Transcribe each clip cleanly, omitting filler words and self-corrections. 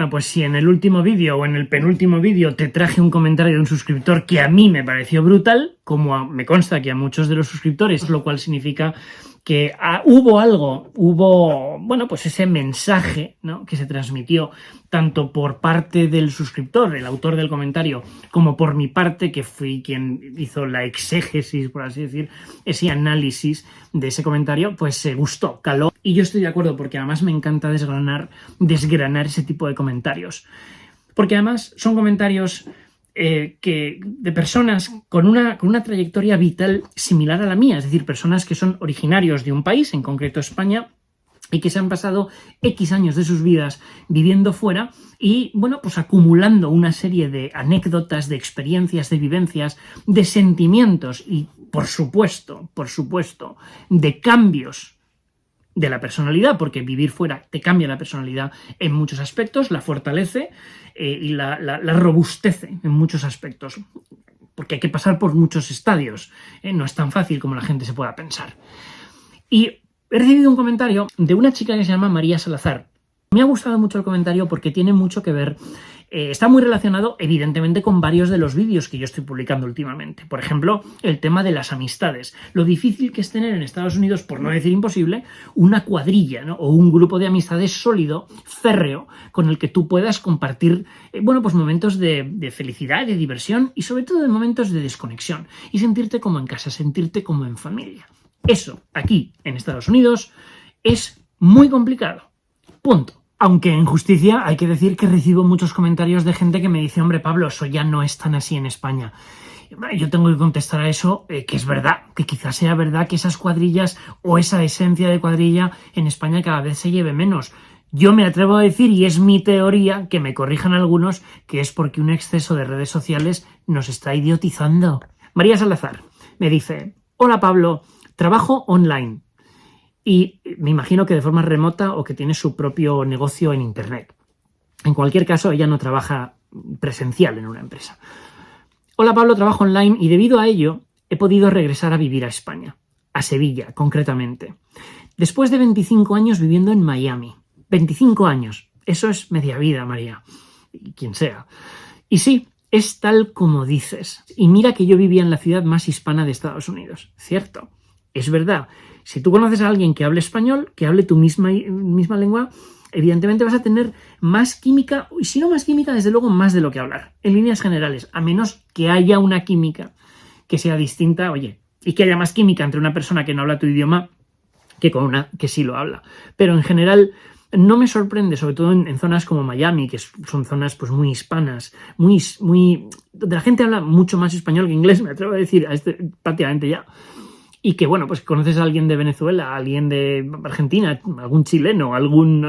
Bueno, pues si en el último vídeo o en el penúltimo vídeo te traje un comentario de un suscriptor que a mí me pareció brutal, me consta que a muchos de los suscriptores, lo cual significa que hubo, bueno, pues ese mensaje, ¿no?, que se transmitió tanto por parte del suscriptor, el autor del comentario, como por mi parte, que fui quien hizo la exégesis, por así decir, ese análisis de ese comentario, pues se gustó, caló. Y yo estoy de acuerdo porque además me encanta desgranar ese tipo de comentarios. Porque además son comentarios de personas con una trayectoria vital similar a la mía, es decir, personas que son originarios de un país, en concreto España, y que se han pasado X años de sus vidas viviendo fuera y, bueno, pues acumulando una serie de anécdotas, de experiencias, de vivencias, de sentimientos y, por supuesto, de cambios de la personalidad, porque vivir fuera te cambia la personalidad en muchos aspectos, la fortalece y la robustece en muchos aspectos, porque hay que pasar por muchos estadios, no es tan fácil como la gente se pueda pensar. Y he recibido un comentario de una chica que se llama María Salazar. Me ha gustado mucho el comentario porque tiene mucho que ver, está muy relacionado evidentemente con varios de los vídeos que yo estoy publicando últimamente. Por ejemplo, el tema de las amistades. Lo difícil que es tener en Estados Unidos, por no decir imposible, una cuadrilla, ¿no?, o un grupo de amistades sólido, férreo, con el que tú puedas compartir bueno, pues momentos de felicidad, de diversión y sobre todo de momentos de desconexión y sentirte como en casa, sentirte como en familia. Eso, aquí, en Estados Unidos, es muy complicado. Punto. Aunque en justicia hay que decir que recibo muchos comentarios de gente que me dice: hombre, Pablo, eso ya no es tan así en España. Yo tengo que contestar a eso que es verdad, que quizás sea verdad que esas cuadrillas o esa esencia de cuadrilla en España cada vez se lleve menos. Yo me atrevo a decir, y es mi teoría, que me corrijan algunos, que es porque un exceso de redes sociales nos está idiotizando. María Salazar me dice: hola Pablo, trabajo online. Y me imagino que de forma remota o que tiene su propio negocio en Internet. En cualquier caso, ella no trabaja presencial en una empresa. Hola Pablo, trabajo online y debido a ello he podido regresar a vivir a España, a Sevilla concretamente. Después de 25 años viviendo en Miami. 25 años. Eso es media vida, María. Quien sea. Y sí, es tal como dices. Y mira que yo vivía en la ciudad más hispana de Estados Unidos. Cierto. Es verdad. Si tú conoces a alguien que hable español, que hable tu misma lengua, evidentemente vas a tener más química, y si no más química, desde luego más de lo que hablar, en líneas generales, a menos que haya una química que sea distinta, oye, y que haya más química entre una persona que no habla tu idioma que con una que sí lo habla. Pero en general no me sorprende, sobre todo en zonas como Miami, que son zonas pues muy hispanas, muy donde la gente habla mucho más español que inglés, me atrevo a decir, prácticamente ya. Y que, bueno, pues conoces a alguien de Venezuela, a alguien de Argentina, algún chileno, algún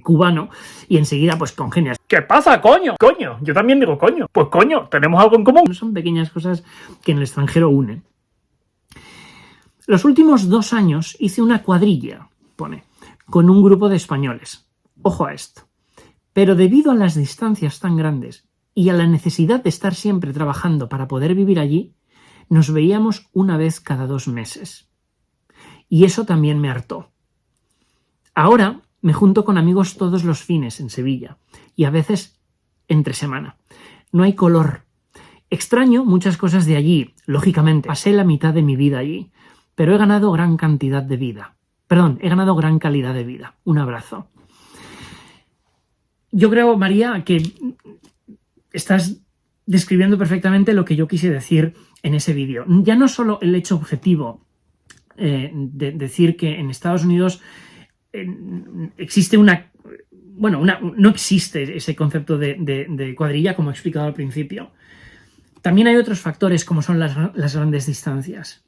cubano, y enseguida pues congenias. ¿Qué pasa, coño? Coño, yo también digo coño. Pues coño, tenemos algo en común. Son pequeñas cosas que en el extranjero unen. Los últimos 2 años hice una cuadrilla, pone, con un grupo de españoles. Ojo a esto. Pero debido a las distancias tan grandes y a la necesidad de estar siempre trabajando para poder vivir allí, nos veíamos una vez cada 2 meses. Y eso también me hartó. Ahora me junto con amigos todos los fines en Sevilla y a veces entre semana. No hay color. Extraño muchas cosas de allí, lógicamente. Pasé la mitad de mi vida allí, pero he ganado gran cantidad de vida. He ganado gran calidad de vida. Un abrazo. Yo creo, María, que estás describiendo perfectamente lo que yo quise decir en ese vídeo. Ya no solo el hecho objetivo de decir que en Estados Unidos existe no existe ese concepto de cuadrilla, como he explicado al principio. También hay otros factores como son las grandes distancias.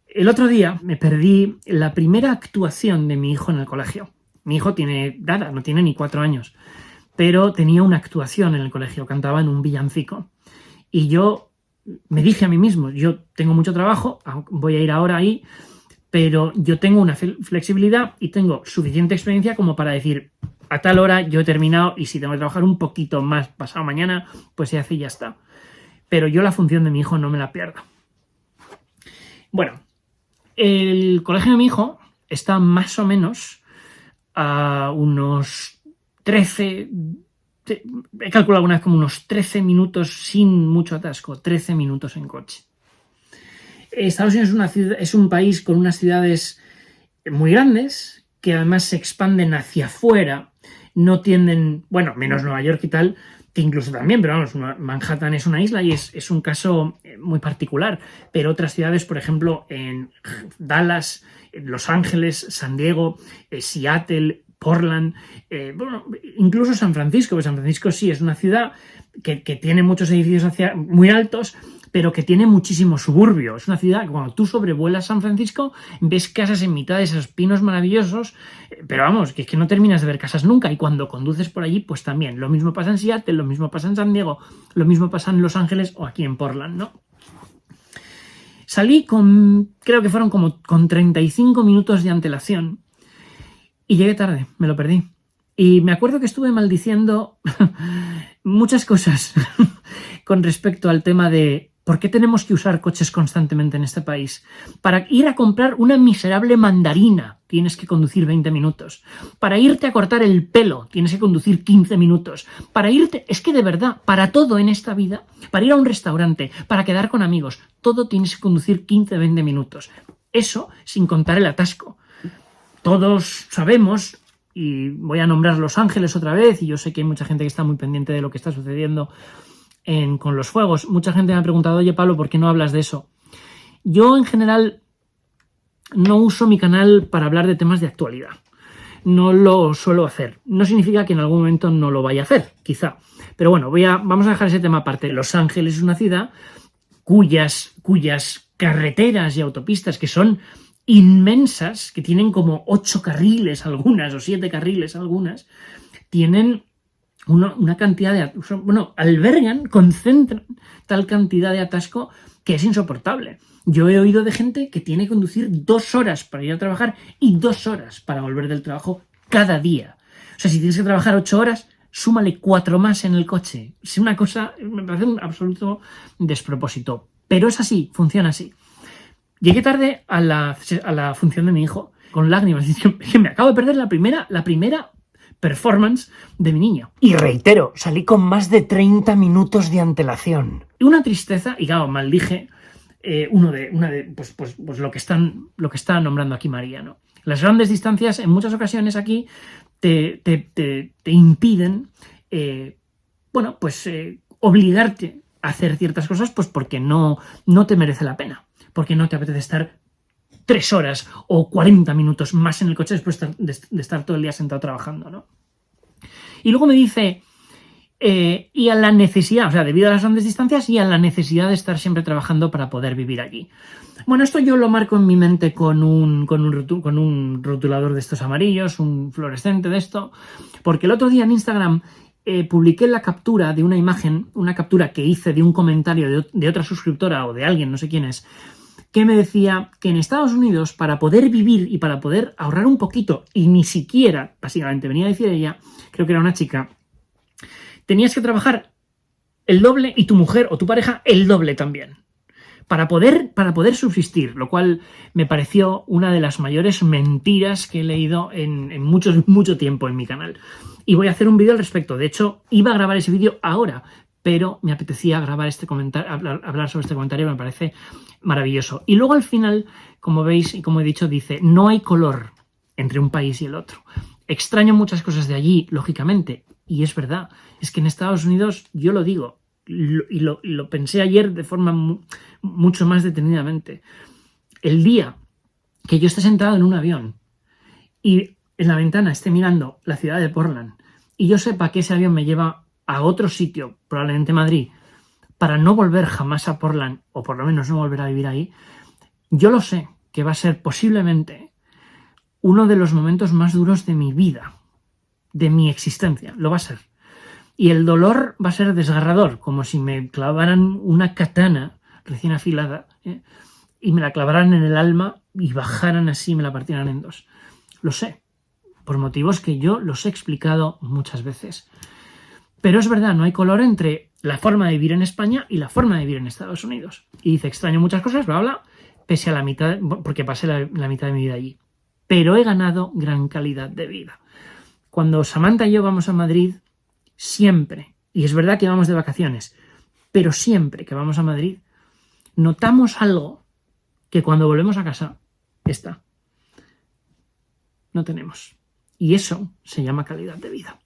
El otro día me perdí la primera actuación de mi hijo en el colegio. Mi hijo no tiene ni 4 años, pero tenía una actuación en el colegio, cantaba en un villancico. Y yo me dije a mí mismo, yo tengo mucho trabajo, voy a ir ahora ahí, pero yo tengo una flexibilidad y tengo suficiente experiencia como para decir, a tal hora yo he terminado y si tengo que trabajar un poquito más pasado mañana, pues se hace y ya está. Pero yo la función de mi hijo no me la pierdo. Bueno, el colegio de mi hijo está más o menos a unos 13, he calculado alguna vez como unos 13 minutos sin mucho atasco, 13 minutos en coche. Estados Unidos es un país con unas ciudades muy grandes que además se expanden hacia afuera, no tienden, bueno, menos Nueva York y tal, que incluso también, pero vamos, Manhattan es una isla y es un caso muy particular, pero otras ciudades, por ejemplo, en Dallas, Los Ángeles, San Diego, Seattle, Portland, bueno, incluso San Francisco, porque San Francisco sí es una ciudad que tiene muchos edificios muy altos, pero que tiene muchísimo suburbio. Es una ciudad que cuando tú sobrevuelas San Francisco ves casas en mitad de esos pinos maravillosos, pero vamos, que es que no terminas de ver casas nunca, y cuando conduces por allí, pues también. Lo mismo pasa en Seattle, lo mismo pasa en San Diego, lo mismo pasa en Los Ángeles o aquí en Portland, ¿no? Salí creo que fueron como con 35 minutos de antelación y llegué tarde, me lo perdí. Y me acuerdo que estuve maldiciendo muchas cosas con respecto al tema de ¿por qué tenemos que usar coches constantemente en este país? Para ir a comprar una miserable mandarina tienes que conducir 20 minutos. Para irte a cortar el pelo tienes que conducir 15 minutos. Para irte, es que de verdad, para todo en esta vida, para ir a un restaurante, para quedar con amigos, todo tienes que conducir 15-20 minutos. Eso sin contar el atasco. Todos sabemos, y voy a nombrar Los Ángeles otra vez, y yo sé que hay mucha gente que está muy pendiente de lo que está sucediendo con los fuegos. Mucha gente me ha preguntado, oye Pablo, ¿por qué no hablas de eso? Yo en general no uso mi canal para hablar de temas de actualidad. No lo suelo hacer. No significa que en algún momento no lo vaya a hacer, quizá. Pero bueno, vamos a dejar ese tema aparte. Los Ángeles es una ciudad cuyas carreteras y autopistas, que son inmensas, que tienen como 8 carriles algunas o 7 carriles algunas, tienen una cantidad de... Bueno, albergan, concentran tal cantidad de atasco que es insoportable. Yo he oído de gente que tiene que conducir 2 horas para ir a trabajar y 2 horas para volver del trabajo cada día. O sea, si tienes que trabajar 8 horas, súmale 4 más en el coche. Es una cosa, me parece un absoluto despropósito. Pero es así, funciona así. Llegué tarde a la función de mi hijo con lágrimas. Que me acabo de perder la primera performance de mi niño. Y reitero, salí con más de 30 minutos de antelación. Y una tristeza, y claro, maldije pues lo que está nombrando aquí María, ¿no? Las grandes distancias en muchas ocasiones aquí te impiden, obligarte a hacer ciertas cosas, pues porque no te merece la pena, porque no te apetece estar 3 horas o 40 minutos más en el coche después de estar todo el día sentado trabajando, ¿no? Y luego me dice, y a la necesidad, o sea, debido a las grandes distancias y a la necesidad de estar siempre trabajando para poder vivir allí. Bueno, esto yo lo marco en mi mente con un rotulador de estos amarillos, un fluorescente de esto, porque el otro día en Instagram publiqué la captura de una imagen, una captura que hice de un comentario de otra suscriptora o de alguien, no sé quién es, que me decía que en Estados Unidos, para poder vivir y para poder ahorrar un poquito, y ni siquiera, básicamente venía a decir ella, creo que era una chica, tenías que trabajar el doble y tu mujer o tu pareja el doble también, para poder subsistir, lo cual me pareció una de las mayores mentiras que he leído en mucho tiempo en mi canal. Y voy a hacer un vídeo al respecto. De hecho, iba a grabar ese vídeo ahora, pero me apetecía grabar este comentario, hablar sobre este comentario, me parece maravilloso. Y luego al final, como veis y como he dicho, dice, no hay color entre un país y el otro. Extraño muchas cosas de allí, lógicamente, y es verdad. Es que en Estados Unidos, yo lo digo, y lo pensé ayer de forma mucho más detenidamente. El día que yo esté sentado en un avión y en la ventana esté mirando la ciudad de Portland y yo sepa que ese avión me lleva a otro sitio, probablemente Madrid, para no volver jamás a Portland, o por lo menos no volver a vivir ahí, yo lo sé que va a ser posiblemente uno de los momentos más duros de mi vida, de mi existencia, lo va a ser. Y el dolor va a ser desgarrador, como si me clavaran una katana recién afilada, y me la clavaran en el alma y bajaran así y me la partieran en 2. Lo sé, por motivos que yo los he explicado muchas veces. Pero es verdad, no hay color entre la forma de vivir en España y la forma de vivir en Estados Unidos. Y dice, extraño muchas cosas, bla, bla, pese a la mitad, porque pasé la mitad de mi vida allí. Pero he ganado gran calidad de vida. cuando Samantha y yo vamos a Madrid, siempre, y es verdad que vamos de vacaciones, pero siempre que vamos a Madrid, notamos algo que cuando volvemos a casa no tenemos. Y eso se llama calidad de vida.